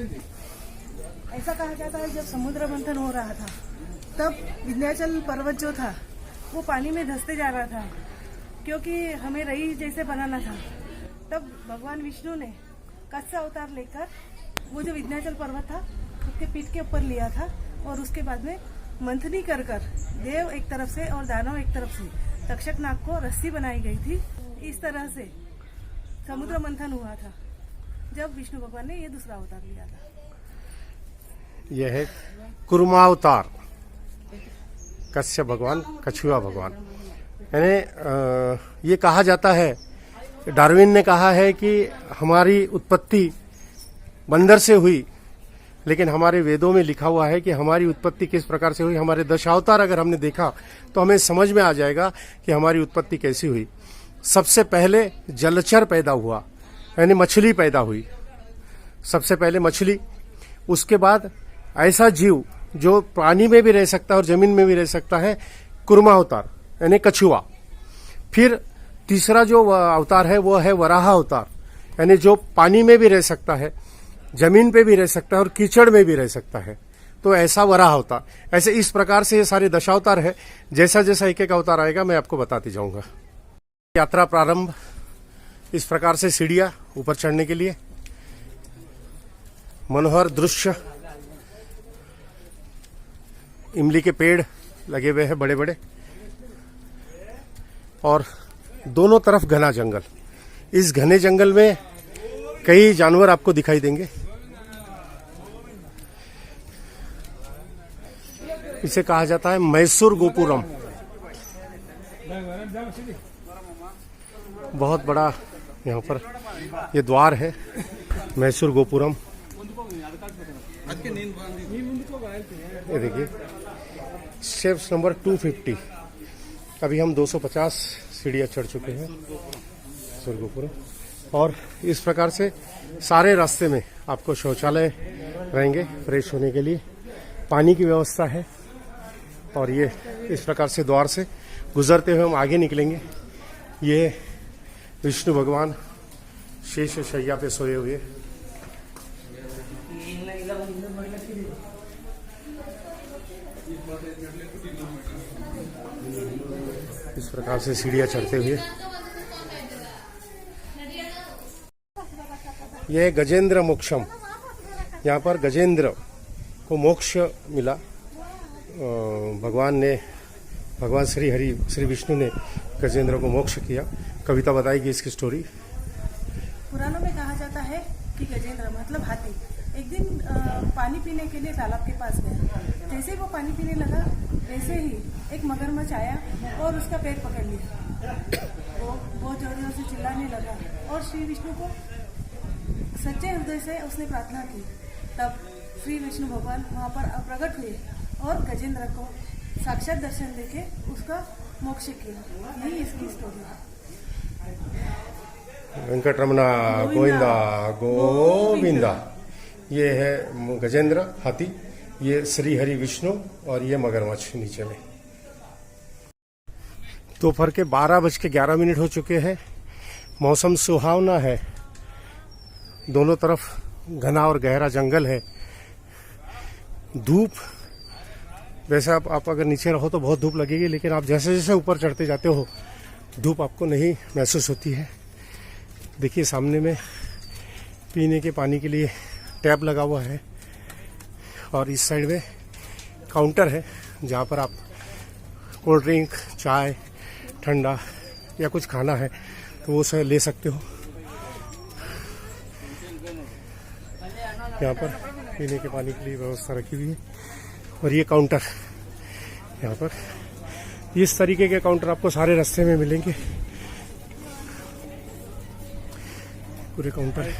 ऐसा कहा जाता है जब समुद्र मंथन हो रहा था तब विंध्याचल पर्वत जो था वो पानी में धंसते जा रहा था, क्योंकि हमें रई जैसे बनाना था। तब भगवान विष्णु ने कच्छ अवतार लेकर वो जो विंध्याचल पर्वत था उसके पीठ के ऊपर लिया था और उसके बाद में मंथनी कर देव एक तरफ से और दानव एक तरफ से तक्षक नाग को रस्सी बनाई गई थी। इस तरह से समुद्र मंथन हुआ था जब विष्णु भगवान ने ये दूसरा अवतार लिया था। यह है कुर्मावतार, कश्यप भगवान, कछुआ भगवान। यानी ये कहा जाता है, डार्विन ने कहा है कि हमारी उत्पत्ति बंदर से हुई, लेकिन हमारे वेदों में लिखा हुआ है कि हमारी उत्पत्ति किस प्रकार से हुई। हमारे दशावतार अगर हमने देखा तो हमें समझ में आ जाएगा कि हमारी उत्पत्ति कैसी हुई। सबसे पहले जलचर पैदा हुआ, यानी मछली पैदा हुई, सबसे पहले मछली। उसके बाद ऐसा जीव जो पानी में भी रह सकता है और जमीन में भी रह सकता है, कुर्मावतार यानी कछुआ। फिर तीसरा जो अवतार है वो है वराह अवतार, यानी जो पानी में भी रह सकता है, जमीन पे भी रह सकता है और कीचड़ में भी रह सकता है, तो ऐसा वराह अवतार। ऐसे इस प्रकार से ये सारे दशावतार है। जैसा जैसा एक एक अवतार आएगा मैं आपको बताती जाऊंगा। यात्रा प्रारंभ इस प्रकार से, सीढ़ियां ऊपर चढ़ने के लिए, मनोहर दृश्य, इमली के पेड़ लगे हुए हैं बड़े बड़े, और दोनों तरफ घना जंगल। इस घने जंगल में कई जानवर आपको दिखाई देंगे। इसे कहा जाता है मैसूर गोपुरम। बहुत बड़ा यहाँ पर ये द्वार है, मैसूर गोपुरम। ये देखिए स्टेप्स नंबर 250। अभी हम 250 सीढ़ियाँ चढ़ चुके हैं मैसूर गोपुरम। और इस प्रकार से सारे रास्ते में आपको शौचालय रहेंगे फ्रेश होने के लिए, पानी की व्यवस्था है। और ये इस प्रकार से द्वार से गुजरते हुए हम आगे निकलेंगे। ये विष्णु भगवान शेष शैया पे सोए हुए। इस प्रकार से सीढ़ियां चढ़ते हुए यह गजेंद्र मोक्षम। यहाँ पर गजेंद्र को मोक्ष मिला। भगवान श्री विष्णु ने गजेंद्र को मोक्ष किया। कविता बताएगी इसकी स्टोरी। पुराणों में कहा जाता है कि गजेंद्र मतलब हाथी एक दिन पानी पीने के लिए तालाब के पास गया। जैसे ही वो पानी पीने लगा वैसे ही एक मगरमच्छ आया और उसका पैर पकड़ लिया। वो बहुत जोर जोर से चिल्लाने लगा और श्री विष्णु को सच्चे हृदय से उसने प्रार्थना की। तब श्री विष्णु भगवान वहाँ पर प्रकट हुए और गजेंद्र को साक्षात दर्शन देके उसका मोक्ष किया। यही इसकी स्टोरी है। वेंकटरमणा गोविंदा गोविंदा। ये है गजेंद्र हाथी, ये श्री हरि विष्णु, और ये मगरमच्छ नीचे में। दोपहर के 12:11 हो चुके हैं। मौसम सुहावना है। दोनों तरफ घना और गहरा जंगल है। धूप, वैसे आप अगर नीचे रहो तो बहुत धूप लगेगी, लेकिन आप जैसे जैसे ऊपर चढ़ते जाते हो धूप आपको नहीं महसूस होती है। देखिए सामने में पीने के पानी के लिए टैप लगा हुआ है, और इस साइड में काउंटर है जहाँ पर आप कोल्ड ड्रिंक, चाय, ठंडा या कुछ खाना है तो वो सब ले सकते हो। यहाँ पर पीने के पानी के लिए व्यवस्था रखी हुई है। और ये काउंटर, यहाँ पर इस तरीके के काउंटर आपको सारे रास्ते में मिलेंगे। पूरे काउंटर